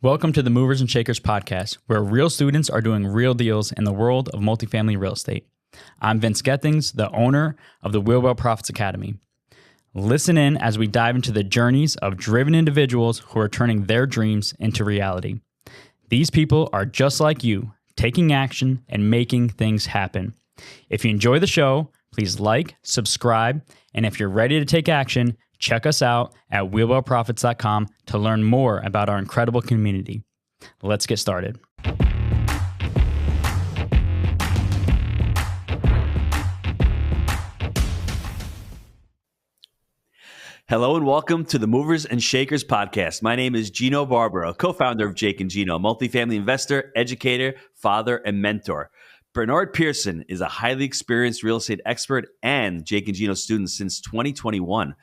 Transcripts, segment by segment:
Welcome to the Movers and Shakers podcast, where real students are doing real deals in the world of multifamily real estate. I'm Vince Gethings, the owner of the Wheelwell Profits Academy. Listen in as we dive into the journeys of driven individuals who are turning their dreams into reality. These people are just like you, taking action and making things happen. If you enjoy the show, please like, subscribe, and if you're ready to take action, check us out at wheelwellprofits.com to learn more about our incredible community. Let's get started. Hello and welcome to the Movers and Shakers podcast. My name is Gino Barbaro, co-founder of Jake and Gino, multifamily investor, educator, father, and mentor. Bernard Pierson is a highly experienced real estate expert and Jake and Gino student since 2021.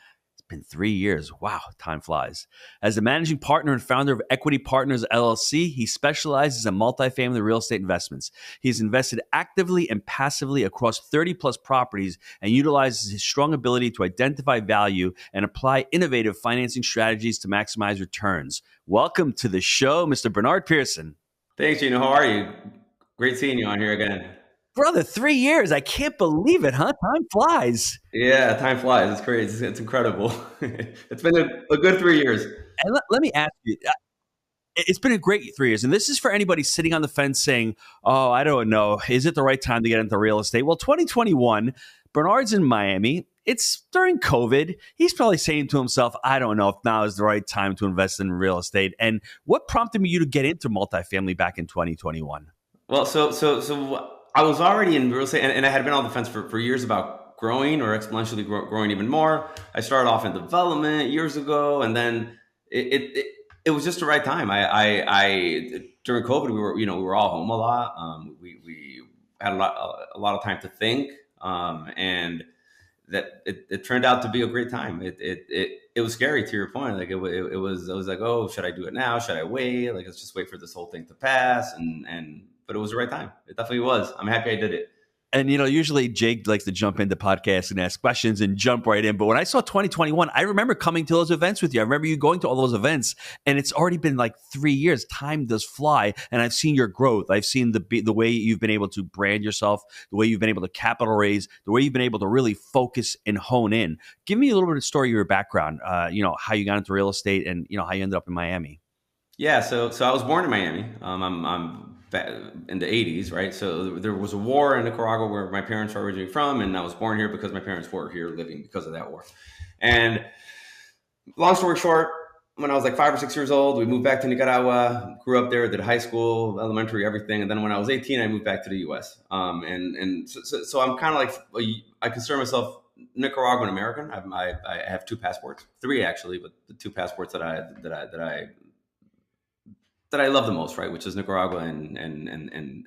Been 3 years. Wow, time flies. As the managing partner and founder of Equity Partners LLC, he specializes in multifamily real estate investments. He's invested actively and passively across 30 plus properties and utilizes his strong ability to identify value and apply innovative financing strategies to maximize returns. Welcome to the show, Mr. Bernard Pierson. Thanks, Gino. How are you? Great seeing you on here again. Brother, 3 years. I can't believe it, huh? Time flies. Yeah, time flies. It's crazy. It's incredible. It's been a good 3 years. And let me ask you, it's been a great 3 years. And this is for anybody sitting on the fence saying, oh, I don't know, is it the right time to get into real estate? Well, 2021, Bernard's in Miami. It's during COVID. He's probably saying to himself, I don't know if now is the right time to invest in real estate. And what prompted you to get into multifamily back in 2021? Well, so I was already in real estate, and I had been on the fence for years about growing or exponentially growing even more. I started off in development years ago, and then it was just the right time. I during COVID we were all home a lot. We had a lot of time to think, and that it turned out to be a great time. It was scary, to your point. Like it was like, oh, should I do it now? Should I wait? Like, let's just wait for this whole thing to pass, but it was the right time. It definitely was. I'm happy I did it. And, usually Jake likes to jump into podcasts and ask questions and jump right in. But when I saw 2021, I remember coming to those events with you. I remember you going to all those events, and it's already been like 3 years. Time does fly. And I've seen your growth. I've seen the way you've been able to brand yourself, the way you've been able to capital raise, the way you've been able to really focus and hone in. Give me a little bit of story of your background, how you got into real estate and, how you ended up in Miami. Yeah. So I was born in Miami. I'm in the 80s, right? So there was a war in Nicaragua where my parents are originally from, and I was born here because my parents were here living because of that war. And long story short, when I was like 5 or 6 years old, we moved back to Nicaragua, grew up there, did high school, elementary, everything. And then when I was 18, I moved back to the US. So I'm kind of like, I consider myself Nicaraguan American. I have 2 passports, 3 actually, but the 2 passports that I love the most, right, which is Nicaragua and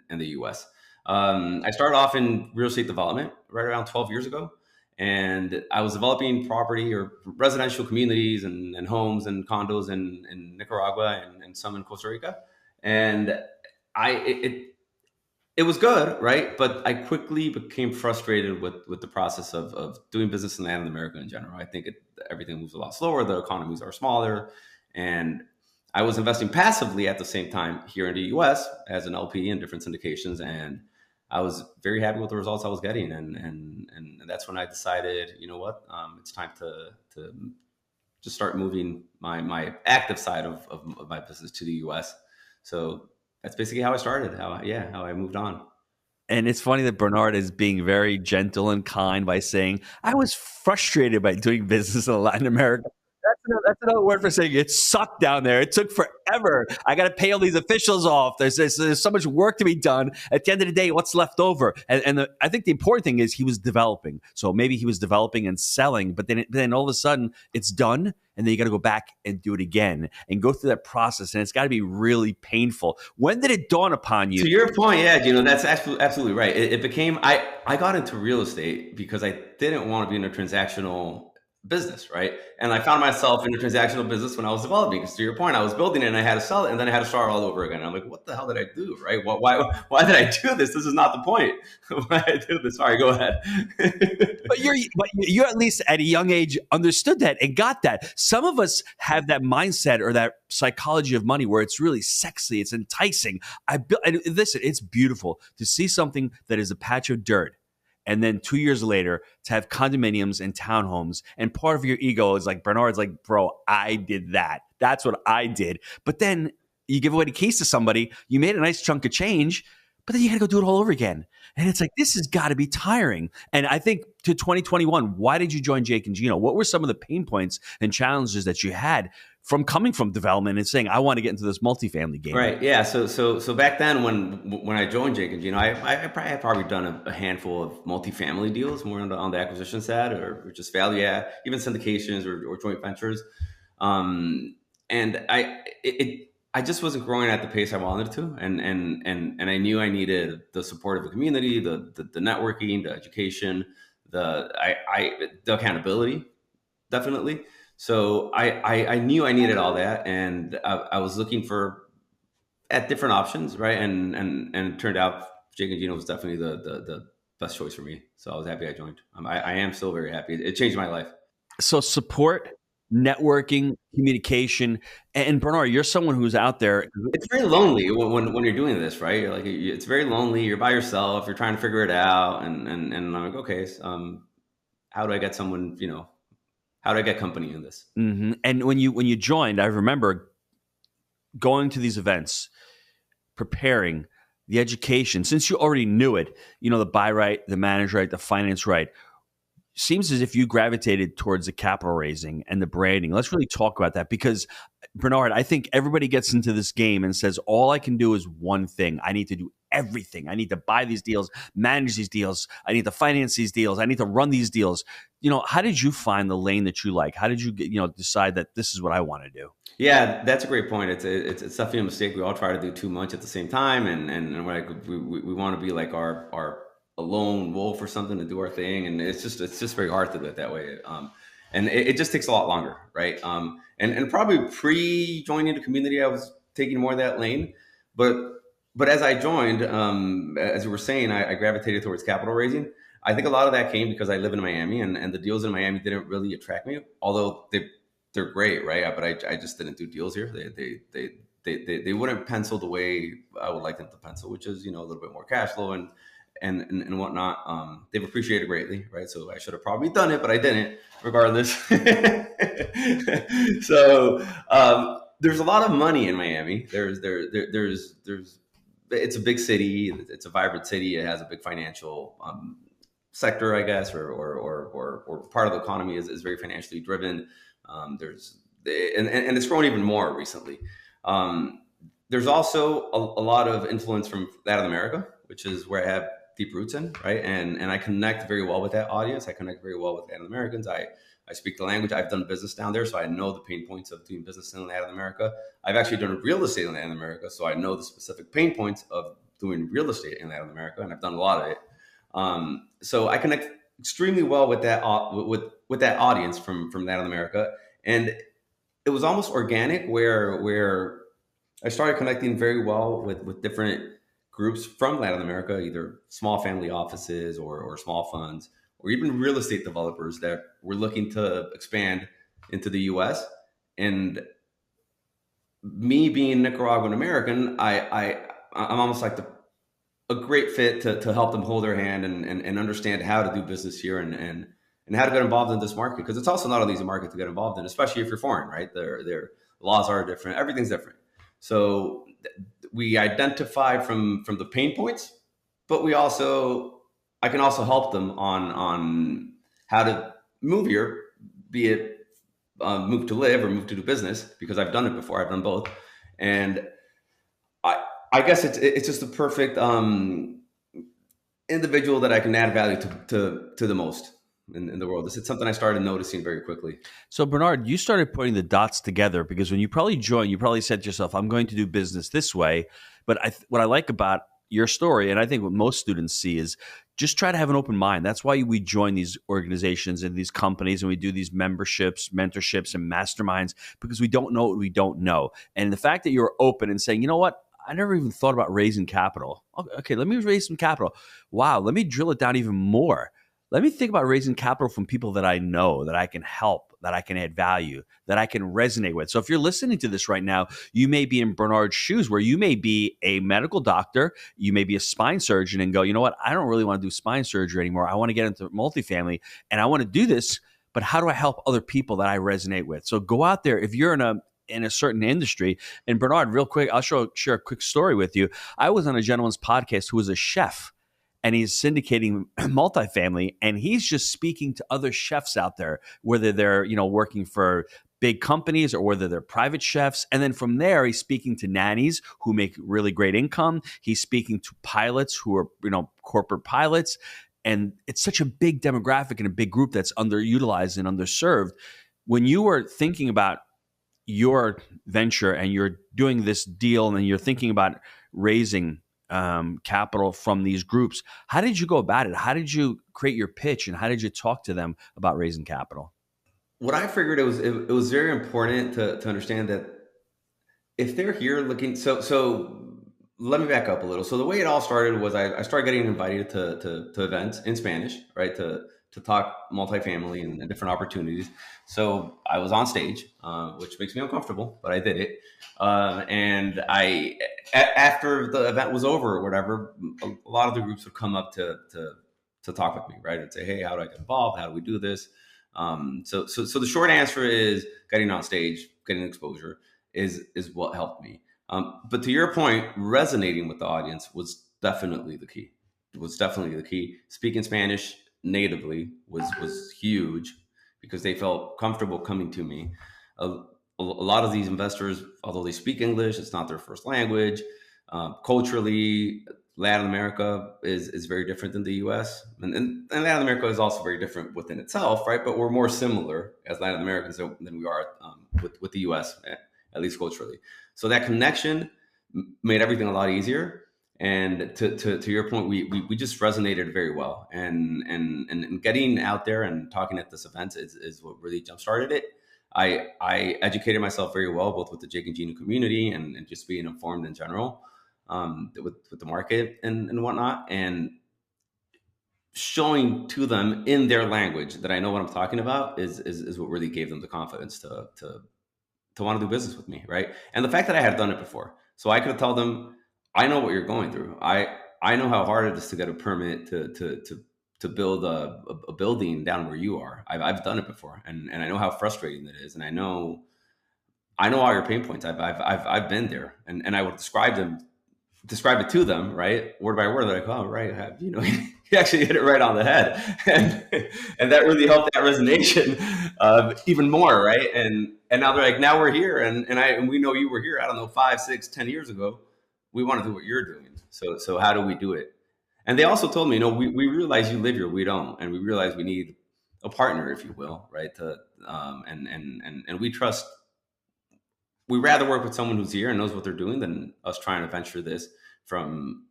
the U.S. I started off in real estate development right around 12 years ago, and I was developing property or residential communities and homes and condos in Nicaragua and some in Costa Rica, and it was good, right? But I quickly became frustrated with the process of doing business in Latin America in general. I think everything moves a lot slower. The economies are smaller, and I was investing passively at the same time here in the U.S. as an LP in different syndications, and I was very happy with the results I was getting, and that's when I decided, you know what, it's time to just start moving my active side of my business to the U.S. So that's basically how I started, how I moved on. And it's funny that Bernard is being very gentle and kind by saying, I was frustrated by doing business in Latin America. That's another word for saying it sucked down there. It took forever. I got to pay all these officials off. There's so much work to be done. At the end of the day, what's left over? I think the important thing is he was developing. So maybe he was developing and selling, but then all of a sudden it's done. And then you got to go back and do it again and go through that process. And it's got to be really painful. When did it dawn upon you? To your point, yeah, that's absolutely right. It became, I got into real estate because I didn't want to be in a transactional business, right? And I found myself in a transactional business when I was developing, because to your point, I was building it and I had to sell it, and then I had to start all over again. I'm like, what the hell did I do, right? Why did I do this? This is not the point. Why did I do this? Sorry, go ahead. But you're at least at a young age understood that and got that. Some of us have that mindset or that psychology of money where it's really sexy, it's enticing. And listen, it's beautiful to see something that is a patch of dirt, and then 2 years later to have condominiums and townhomes, and part of your ego is like, Bernard's like, bro, I did that. That's what I did. But then you give away the keys to somebody, you made a nice chunk of change, but then you got to go do it all over again. And it's like, this has got to be tiring. And I think to 2021, why did you join Jake and Gino? What were some of the pain points and challenges that you had from coming from development and saying, I want to get into this multifamily game? Right. Yeah. So back then when I joined Jake and Gino, I had probably done a handful of multifamily deals, more on the acquisition side, or just value add, even syndications or joint ventures. And I just wasn't growing at the pace I wanted to, and I knew I needed the support of the community, the networking, the education, the accountability, definitely. So I knew I needed all that, and I was looking at different options, right? And it turned out Jake and Gino was definitely the best choice for me. So I was happy I joined. I am still very happy. It changed my life. So support, networking, communication, and Bernard, you're someone who's out there. It's very lonely when you're doing this, right? You're like, it's very lonely. You're by yourself. You're trying to figure it out, and I'm like, okay, how do I get someone? How do I get company in this? Mm-hmm. And when you joined, I remember going to these events, preparing the education. Since you already knew it, the buy right, the manage right, the finance right. Seems as if you gravitated towards the capital raising and the branding. Let's really talk about that, because Bernard, I think everybody gets into this game and says, all I can do is one thing. I need to do everything. I need to buy these deals, manage these deals. I need to finance these deals. I need to run these deals. How did you find the lane that you like? How did you decide that this is what I want to do? Yeah, that's a great point. It's definitely a mistake. We all try to do too much at the same time, and we want to be like our a lone wolf or something to do our thing, and it's just very hard to do it that way. And it just takes a lot longer, right? And probably pre-joining the community, I was taking more of that lane, but as I joined, as you were saying, I gravitated towards capital raising. I think a lot of that came because I live in Miami, and the deals in Miami didn't really attract me, although they're great, right? But I just didn't do deals here. They wouldn't pencil the way I would like them to pencil, which is a little bit more cash flow and whatnot. They've appreciated greatly, right? So I should have probably done it, but I didn't, regardless. So there's a lot of money in Miami. There's it's a big city. It's a vibrant city. It has a big financial sector, I guess, or part of the economy is very financially driven. And it's grown even more recently. There's also a lot of influence from Latin America, which is where I have deep roots in, right? And I connect very well with that audience. I connect very well with Latin Americans. I speak the language. I've done business down there, so I know the pain points of doing business in Latin America. I've actually done real estate in Latin America, so I know the specific pain points of doing real estate in Latin America, and I've done a lot of it. So I connect extremely well with that with that audience from Latin America, and it was almost organic where I started connecting very well with different groups from Latin America, either small family offices or small funds, or even real estate developers that were looking to expand into the U.S. And me being Nicaraguan American, I'm almost like a great fit to help them hold their hand and understand how to do business here and how to get involved in this market, because it's also not an easy market to get involved in, especially if you're foreign, right? Their laws are different, everything's different. So we identify from the pain points, but I can also help them on how to move here, be it move to live or move to do business, because I've done it before. I've done both, and I guess it's just the perfect individual that I can add value to the most in the world. It's something I started noticing very quickly. So Bernard, you started putting the dots together, because when you probably joined, you probably said to yourself, I'm going to do business this way. But what I like about your story, and I think what most students see, is just try to have an open mind. That's why we join these organizations and these companies, and we do these memberships, mentorships, and masterminds, because we don't know what we don't know. And the fact that you're open and saying, you know what, I never even thought about raising capital. Okay, let me raise some capital. Wow, let me drill it down even more. Let me think about raising capital from people that I know, that I can help, that I can add value, that I can resonate with. So if you're listening to this right now, you may be in Bernard's shoes, where you may be a medical doctor, you may be a spine surgeon, and go, you know what, I don't really want to do spine surgery anymore. I want to get into multifamily, and I want to do this, but how do I help other people that I resonate with? So go out there. If you're in a certain industry, and Bernard, real quick, I'll share a quick story with you. I was on a gentleman's podcast who was a chef, and he's syndicating multifamily, and he's just speaking to other chefs out there, whether they're, working for big companies or whether they're private chefs. And then from there, he's speaking to nannies who make really great income. He's speaking to pilots who are, corporate pilots. And it's such a big demographic and a big group that's underutilized and underserved. When you are thinking about your venture and you're doing this deal and you're thinking about raising capital from these groups, how did you go about it? How did you create your pitch, and how did you talk to them about raising capital? What I figured, it was very important to understand that if they're here looking, so let me back up a little. So the way it all started was I started getting invited to events in Spanish, right? To talk multifamily and different opportunities. So I was on stage, which makes me uncomfortable, but I did it. And after the event was over or whatever, a lot of the groups would come up to talk with me, right? And say, hey, how do I get involved? How do we do this? So the short answer is getting on stage, getting exposure is what helped me. But to your point, resonating with the audience was definitely the key. It was definitely the key. Speaking Spanish natively was huge, because they felt comfortable coming to me. A lot of these investors, although they speak English, it's not their first language. Culturally, Latin America is very different than the U.S. And Latin America is also very different within itself, right? But we're more similar as Latin Americans than we are with the U.S., at least culturally. So that connection made everything a lot easier. And to your point, we just resonated very well. And getting out there and talking at this event is what really jump started it. I educated myself very well, both with the Jake and Gino community and just being informed in general, with the market and whatnot, and showing to them in their language that I know what I'm talking about is what really gave them the confidence to want to do business with me, right? And the fact that I had done it before, so I could have told them, I know what you're going through. I know how hard it is to get a permit to build a building down where you are. I've done it before, and I know how frustrating it is, and I know all your pain points. I've been there, and I would describe it to them, right, word by word. They're like, oh, right, you actually hit it right on the head, and that really helped that resonation even more, right? And now they're like, now we're here, and we know you were here, I don't know, 5, 6, 10 years ago. We want to do what you're doing. So how do we do it? And they also told me, we realize you live here, we don't, and we realize we need a partner, if you will, right? And we trust. We rather work with someone who's here and knows what they're doing than us trying to venture this from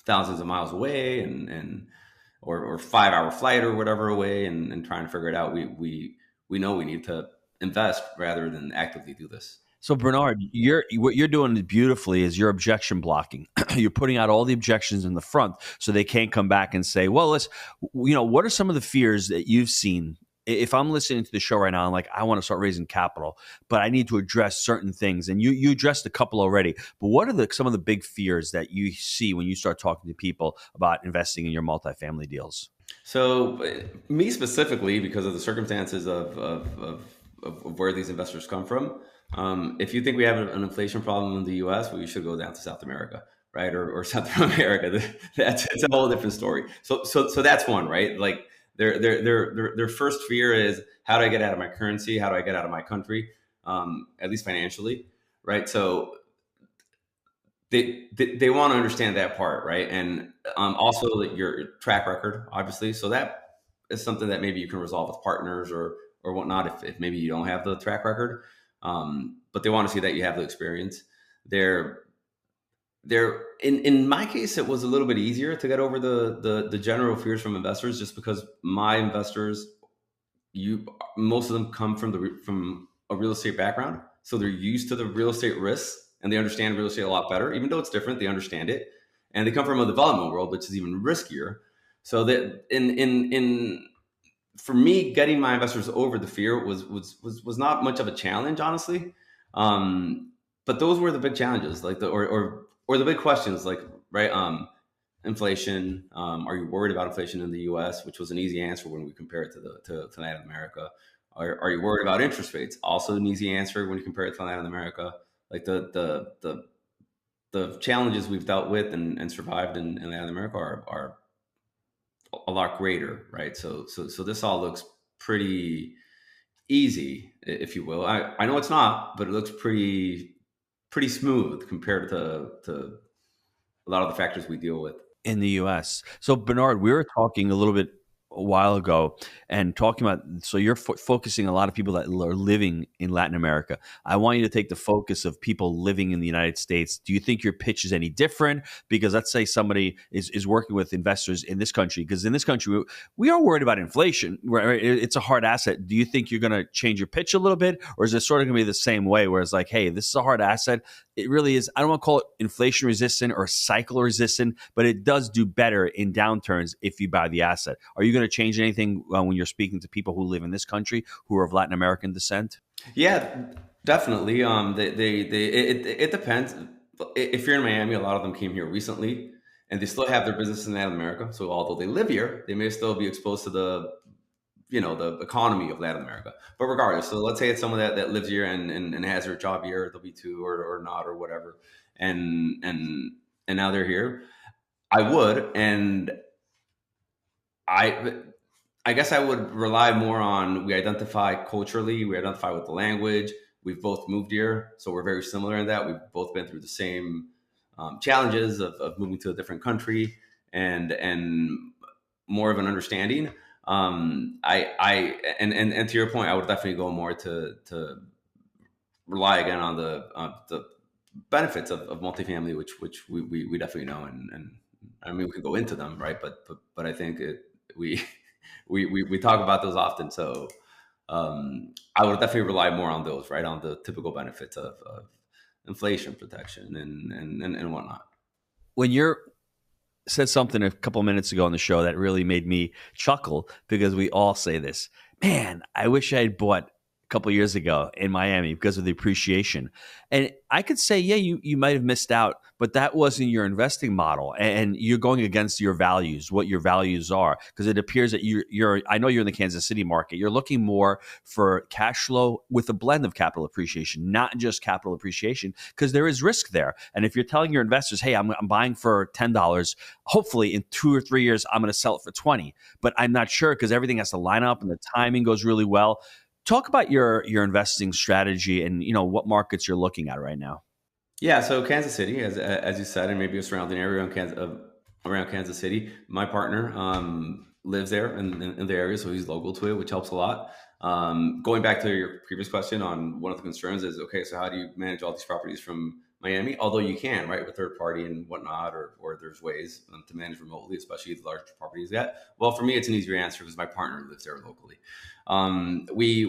thousands of miles away or 5-hour flight or whatever away and trying to figure it out. We know we need to invest rather than actively do this. So Bernard, what you're doing beautifully is you're objection blocking. You're putting out all the objections in the front so they can't come back and say, well, what are some of the fears that you've seen? If I'm listening to the show right now, I'm like, I want to start raising capital, but I need to address certain things. And you addressed a couple already. But what are some of the big fears that you see when you start talking to people about investing in your multifamily deals? So me specifically, because of the circumstances of where these investors come from, if you think we have an inflation problem in the U.S., well, you should go down to South America, right, or South America. It's a whole different story. So that's one, right? Like their first fear is, how do I get out of my currency? How do I get out of my country? At least financially, right? So they want to understand that part, right? And also your track record, obviously. So that is something that maybe you can resolve with partners or whatnot if maybe you don't have the track record. But they want to see that you have the experience. They're in my case, it was a little bit easier to get over the general fears from investors, just because my investors, most of them come from a real estate background, so they're used to the real estate risks and they understand real estate a lot better. Even though it's different, they understand it, and they come from a development world, which is even riskier. So that in for me, getting my investors over the fear was not much of a challenge, honestly. But those were the big challenges, like or the big questions, like, right, inflation. Are you worried about inflation in the U.S., which was an easy answer when we compare it to Latin America? Are you worried about interest rates? Also an easy answer when you compare it to Latin America. Like the challenges we've dealt with and survived in Latin America are a lot greater, right? So this all looks pretty easy, if you will. I know it's not, but it looks pretty smooth compared to a lot of the factors we deal with in the US. So Bernard, we were talking a little bit a while ago and talking about, so you're focusing a lot of people that are living in Latin America. I want you to take the focus of people living in the United States. Do you think your pitch is any different? Because let's say somebody is working with investors in this country, because in this country, we are worried about inflation. Right? It's a hard asset. Do you think you're going to change your pitch a little bit? Or is it sort of going to be the same way where it's like, hey, this is a hard asset. It really is. I don't want to call it inflation resistant or cycle resistant, but it does do better in downturns if you buy the asset. Are you going to change anything when you're speaking to people who live in this country who are of Latin American descent? Yeah, definitely. It depends. If you're in Miami, a lot of them came here recently, and they still have their business in Latin America. So although they live here, they may still be exposed to the economy of Latin America. But regardless, so let's say it's someone that lives here and has their job here, W-2 or not or whatever, and now they're here. I would, and I guess I would rely more on, we identify culturally, we identify with the language. We've both moved here, so we're very similar in that. We've both been through the same challenges of moving to a different country and more of an understanding. And to your point, I would definitely go more to rely again on the benefits of multifamily, which we definitely know, and I mean we could go into them, right? But I think we talk about those often, so I would definitely rely more on those, right, on the typical benefits of inflation protection and whatnot. When you're said something a couple minutes ago on the show that really made me chuckle, because we all say this, man, I wish I had bought a couple years ago in Miami because of the appreciation. And I could say, yeah, you might have missed out, but that wasn't your investing model, and you're going against your values, what your values are, because it appears that you're I know you're in the Kansas City market. You're looking more for cash flow with a blend of capital appreciation, not just capital appreciation, because there is risk there. And if you're telling your investors, hey, I'm buying for $10, hopefully in 2 or 3 years, I'm going to sell it for 20, but I'm not sure because everything has to line up and the timing goes really well. Talk about your investing strategy and what markets you're looking at right now. Yeah, so Kansas City, as you said, and maybe a surrounding area around Kansas City. My partner lives there in the area, so he's local to it, which helps a lot. Going back to your previous question on one of the concerns is, okay, so how do you manage all these properties from Miami? Although you can, right, with third party and whatnot, or there's ways to manage remotely, especially the larger properties get. Well, for me, it's an easier answer because my partner lives there locally. We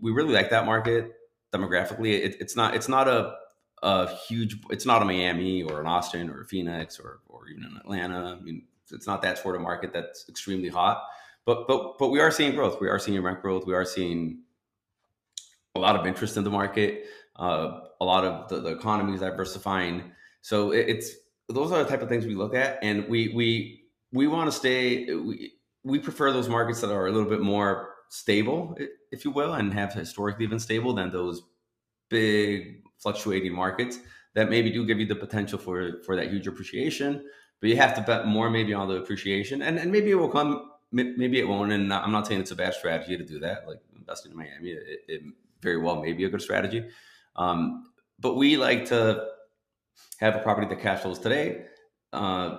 really like that market demographically. It's not a Miami or an Austin or a Phoenix or even an Atlanta. I mean, it's not that sort of market that's extremely hot, but we are seeing growth. We are seeing rent growth. We are seeing a lot of interest in the market. A lot of the economy is diversifying. So those are the type of things we look at, and we want to stay. We prefer those markets that are a little bit more stable, if you will, and have historically been stable than those big fluctuating markets that maybe do give you the potential for that huge appreciation, but you have to bet more maybe on the appreciation, and maybe it will come, maybe it won't. And I'm not saying it's a bad strategy to do that, like investing in Miami. It very well may be a good strategy, but we like to have a property that cash flows today,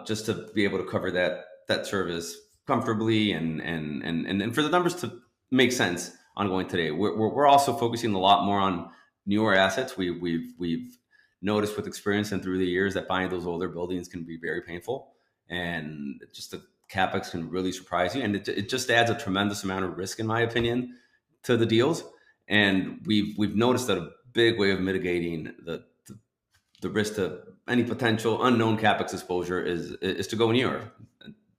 just to be able to cover that service comfortably and for the numbers to make sense ongoing today. We're also focusing a lot more on newer assets. We've noticed with experience and through the years that buying those older buildings can be very painful, and just the capex can really surprise you, and it just adds a tremendous amount of risk, in my opinion, to the deals. And we've noticed that a big way of mitigating the risk to any potential unknown capex exposure is to go newer,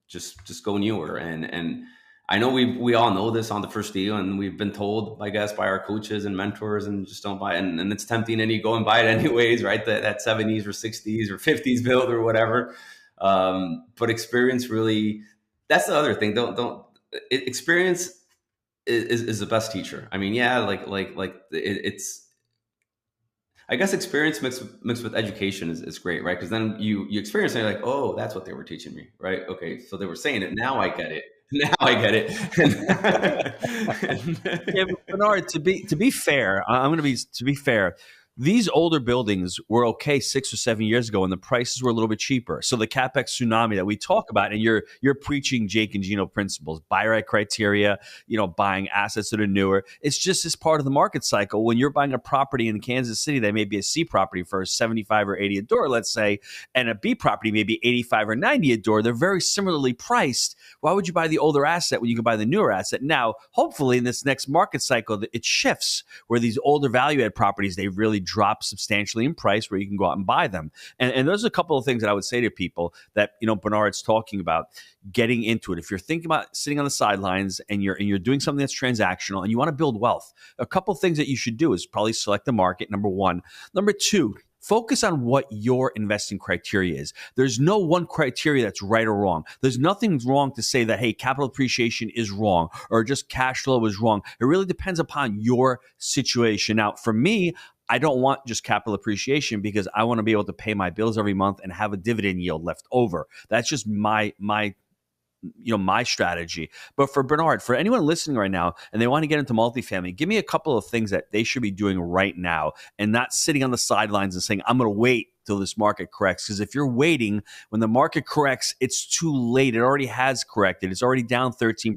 just go newer. And I know we all know this on the first deal, and we've been told, I guess, by our coaches and mentors, and just don't buy it. And it's tempting, and you go and buy it anyways, right? That 70s or 60s or 50s build or whatever. But experience really, that's the other thing. Experience is the best teacher. I mean, yeah, it's, I guess experience mixed with education is great, right? Because then you experience and you're like, oh, that's what they were teaching me, right? Okay, so they were saying it. Now I get it. Now I get it. Yeah, but Bernard, to be fair, to be fair. These older buildings were okay 6 or 7 years ago, and the prices were a little bit cheaper. So the capex tsunami that we talk about, and you're preaching Jake and Gino principles, buy right criteria, buying assets that are newer. It's just this part of the market cycle. When you're buying a property in Kansas City that may be a C property for 75 or 80 a door, let's say, and a B property maybe 85 or 90 a door, they're very similarly priced. Why would you buy the older asset when you can buy the newer asset? Now, hopefully in this next market cycle, it shifts where these older value add properties, they really drop substantially in price where you can go out and buy them. And there's a couple of things that I would say to people that, Bernard's talking about getting into it. If you're thinking about sitting on the sidelines and you're doing something that's transactional and you want to build wealth, a couple of things that you should do is probably select the market, number one. Number two, focus on what your investing criteria is. There's no one criteria that's right or wrong. There's nothing wrong to say that, hey, capital appreciation is wrong or just cash flow is wrong. It really depends upon your situation. Now, for me, I don't want just capital appreciation because I want to be able to pay my bills every month and have a dividend yield left over. That's just my strategy. But for Bernard, for anyone listening right now and they want to get into multifamily, give me a couple of things that they should be doing right now and not sitting on the sidelines and saying, I'm going to wait till this market corrects. Because if you're waiting, when the market corrects, it's too late. It already has corrected. It's already down 13%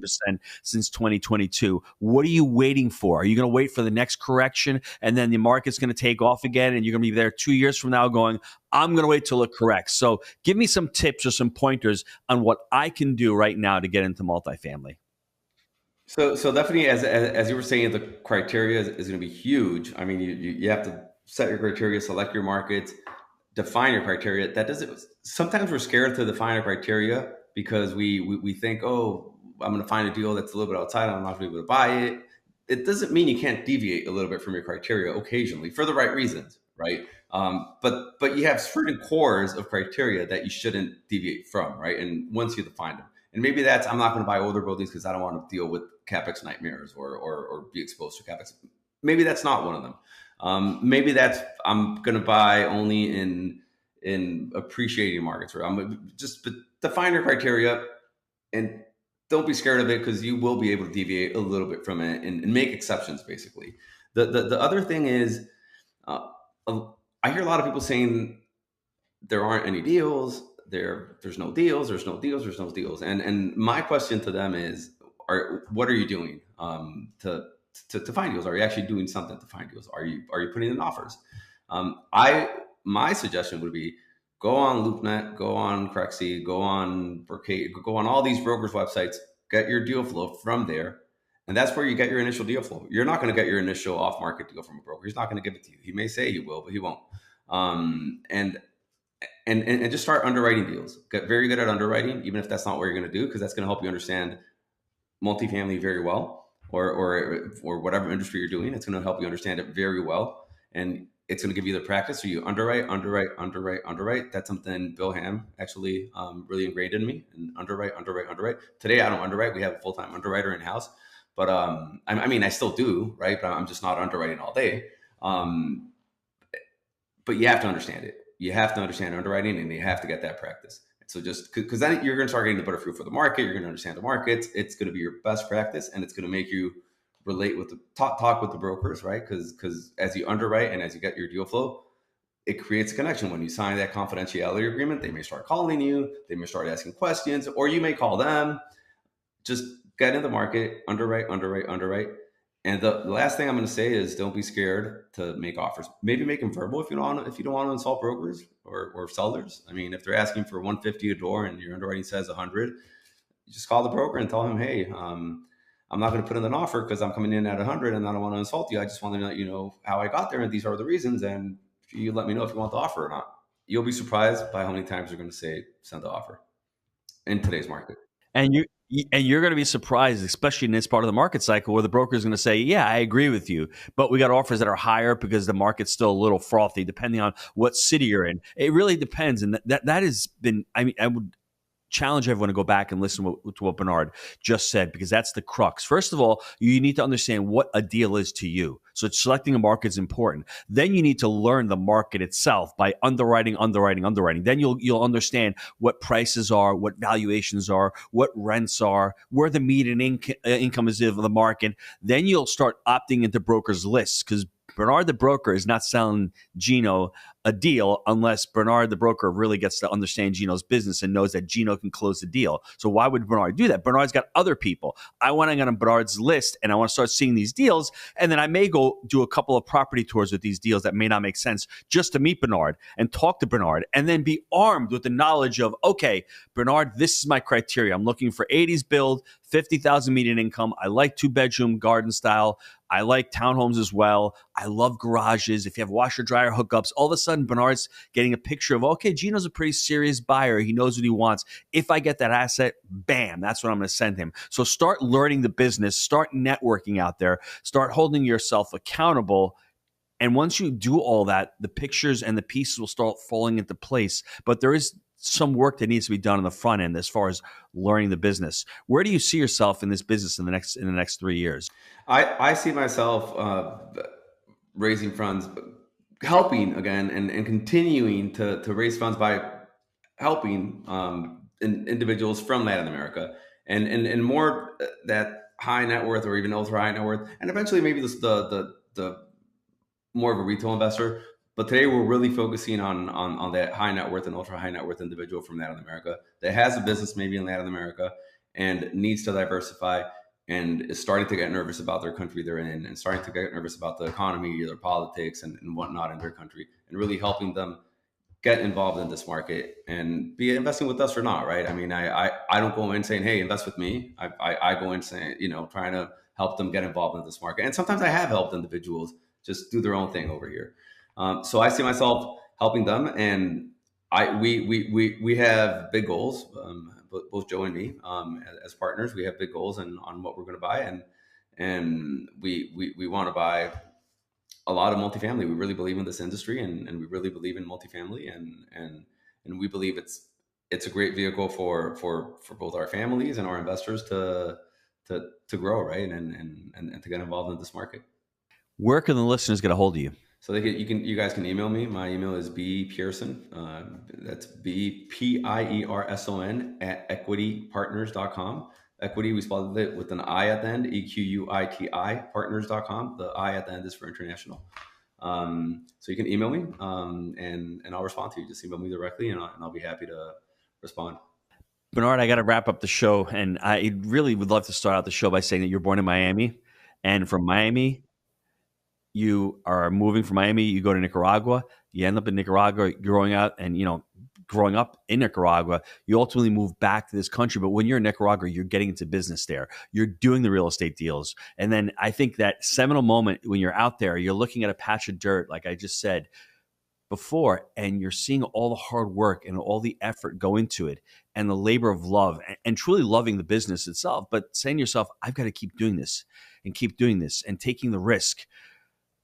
since 2022. What are you waiting for? Are you going to wait for the next correction and then the market's going to take off again and you're going to be there 2 years from now going, I'm going to wait till it corrects? So give me some tips or some pointers on what I can do right now to get into multifamily. So definitely, as you were saying, the criteria is going to be huge. I mean, you have to set your criteria, select your markets, define your criteria. That doesn't. Sometimes we're scared to define a criteria because we think, oh, I'm going to find a deal that's a little bit outside. I'm not going to be able to buy it. It doesn't mean you can't deviate a little bit from your criteria occasionally for the right reasons, right? But you have certain cores of criteria that you shouldn't deviate from, right? And once you define them, and maybe that's, I'm not going to buy older buildings because I don't want to deal with capex nightmares or be exposed to capex. Maybe that's not one of them. Maybe that's, I'm going to buy only in appreciating markets, where I'm just define your criteria and don't be scared of it, because you will be able to deviate a little bit from it and make exceptions. Basically, the other thing is, I hear a lot of people saying there aren't any deals. There's no deals. There's no deals. There's no deals. And my question to them is, what are you doing to find deals? Are you actually doing something to find deals? Are you putting in offers? My suggestion would be, go on LoopNet, go on Crexy, go on Brocade, go on all these brokers' websites, get your deal flow from there. And that's where you get your initial deal flow. You're not going to get your initial off-market deal from a broker. He's not going to give it to you. He may say he will, but he won't. And just start underwriting deals. Get very good at underwriting, even if that's not what you're going to do, because that's going to help you understand multifamily very well, or whatever industry you're doing. It's going to help you understand it very well. And it's going to give you the practice. So you underwrite. That's something Bill Ham actually really ingrained in me. And underwrite. Today I don't underwrite. We have a full-time underwriter in house, but I mean I still do, right? But I'm just not underwriting all day. But you have to understand it. You have to understand underwriting, and you have to get that practice. So just because then you're going to start getting the butterfruit for the market. You're going to understand the markets. It's going to be your best practice, and it's going to make you relate with the talk with the brokers, right? Because as you underwrite and as you get your deal flow, it creates a connection. When you sign that confidentiality agreement, they may start calling you, they may start asking questions, or you may call them. Just get in the market, underwrite, And the last thing I'm going to say is don't be scared to make offers. Maybe make them verbal if you don't want to insult brokers or sellers. I mean, if they're asking for 150 a door and your underwriting says 100, you just call the broker and tell him, hey, I'm not going to put in an offer because I'm coming in at 100 and I don't want to insult you. I just want to let you know how I got there and these are the reasons. And you let me know if you want the offer or not. You'll be surprised by how many times they're going to say send the offer in today's market. And you're going to be surprised, especially in this part of the market cycle, where the broker is going to say, "Yeah, I agree with you, but we got offers that are higher because the market's still a little frothy, depending on what city you're in." It really depends, and that has been. I mean, I would challenge everyone to go back and listen to what Bernard just said, because that's the crux. First of all, you need to understand what a deal is to you. So selecting a market is important. Then you need to learn the market itself by underwriting. Then you'll understand what prices are, what valuations are, what rents are, where the median income is of the market. Then you'll start opting into brokers' lists, because Bernard the broker is not selling Gino a deal unless Bernard the broker really gets to understand Gino's business and knows that Gino can close the deal. So why would Bernard do that? Bernard's got other people. I want to get on Bernard's list and I want to start seeing these deals. And then I may go do a couple of property tours with these deals that may not make sense, just to meet Bernard and talk to Bernard, and then be armed with the knowledge of, okay, Bernard, this is my criteria. I'm looking for 80s build, 50,000 median income. I like 2-bedroom garden style. I like townhomes as well. I love garages. If you have washer dryer hookups, all of a sudden Bernard's getting a picture of, okay, Gino's a pretty serious buyer. He knows what he wants. If I get that asset, bam, that's what I'm going to send him. So start learning the business, start networking out there, start holding yourself accountable. And once you do all that, the pictures and the pieces will start falling into place. But there is some work that needs to be done on the front end as far as learning the business. Where do you see yourself in this business in the next 3 years? I see myself raising funds, helping again, and continuing to raise funds by helping individuals from Latin America and more that high net worth or even ultra high net worth, and eventually maybe the more of a retail investor. But today we're really focusing on that high net worth and ultra high net worth individual from Latin America that has a business maybe in Latin America and needs to diversify and is starting to get nervous about their country they're in and starting to get nervous about the economy, their politics and whatnot in their country, and really helping them get involved in this market and be investing with us or not, right? I mean, I don't go in saying, hey, invest with me. I go in saying, trying to help them get involved in this market. And sometimes I have helped individuals just do their own thing over here. So I see myself helping them, and we have big goals. Both Joe and me, as partners, we have big goals on what we're going to buy, and we want to buy a lot of multifamily. We really believe in this industry, and we really believe in multifamily, and we believe it's a great vehicle for both our families and our investors to grow, right, and to get involved in this market. Where can the listeners get a hold of you? So you guys can email me. My email is bpierson. That's BPIERSON at equitypartners.com. Equity, we spelled it with an I at the end, EQUITI, partners.com. The I at the end is for international. So you can email me and I'll respond to you. Just email me directly and I'll be happy to respond. Bernard, I got to wrap up the show. And I really would love to start out the show by saying that you're born in Miami. And from Miami, you are moving from Miami, you go to Nicaragua, you end up in Nicaragua growing up in Nicaragua, you ultimately move back to this country. But when you're in Nicaragua, you're getting into business there. You're doing the real estate deals. And then I think that seminal moment when you're out there, you're looking at a patch of dirt, like I just said before, and you're seeing all the hard work and all the effort go into it and the labor of love and truly loving the business itself, but saying to yourself, I've got to keep doing this and taking the risk.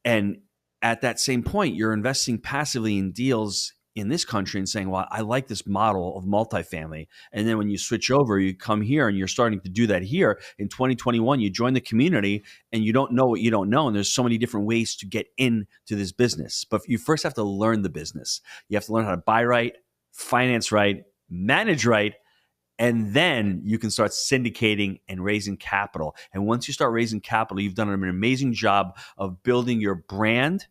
And at that same point, you're investing passively in deals in this country and saying, well, I like this model of multifamily. And then when you switch over, you come here and you're starting to do that here. In 2021, you join the community and you don't know what you don't know. And there's so many different ways to get into this business. But you first have to learn the business. You have to learn how to buy right, finance right, manage right, and then you can start syndicating and raising capital. And once you start raising capital, you've done an amazing job of building your brand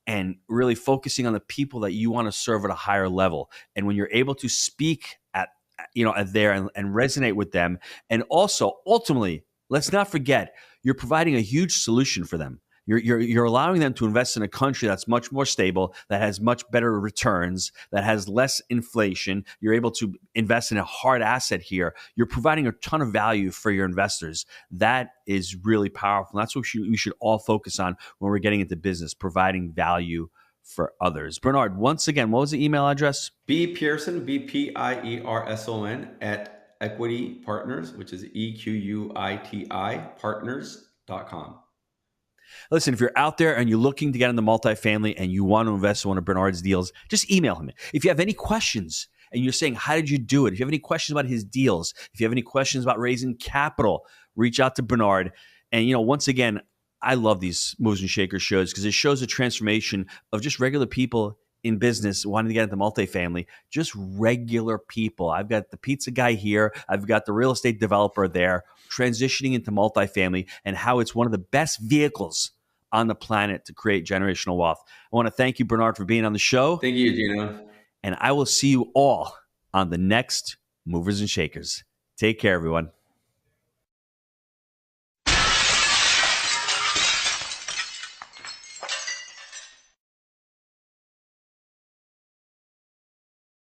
and really focusing on the people that you want to serve at a higher level. And when you're able to speak at there and resonate with them, and also ultimately let's not forget, you're providing a huge solution for them. You're allowing them to invest in a country that's much more stable, that has much better returns, that has less inflation. You're able to invest in a hard asset here. You're providing a ton of value for your investors. That is really powerful. That's what we should all focus on when we're getting into business, providing value for others. Bernard, once again, what was the email address? B Pierson, BPIERSON at Equity Partners, which is EQUITI partners.com. Listen, if you're out there and you're looking to get into multifamily and you want to invest in one of Bernard's deals, just email him. If you have any questions and you're saying, how did you do it? If you have any questions about his deals, if you have any questions about raising capital, reach out to Bernard. And, once again, I love these Movers and Shakers shows because it shows a transformation of just regular people in business wanting to get into multifamily, just regular people. I've got the pizza guy here. I've got the real estate developer there transitioning into multifamily and how it's one of the best vehicles on the planet to create generational wealth. I want to thank you, Bernard, for being on the show. Thank you, Gino. And I will see you all on the next Movers and Shakers. Take care, everyone.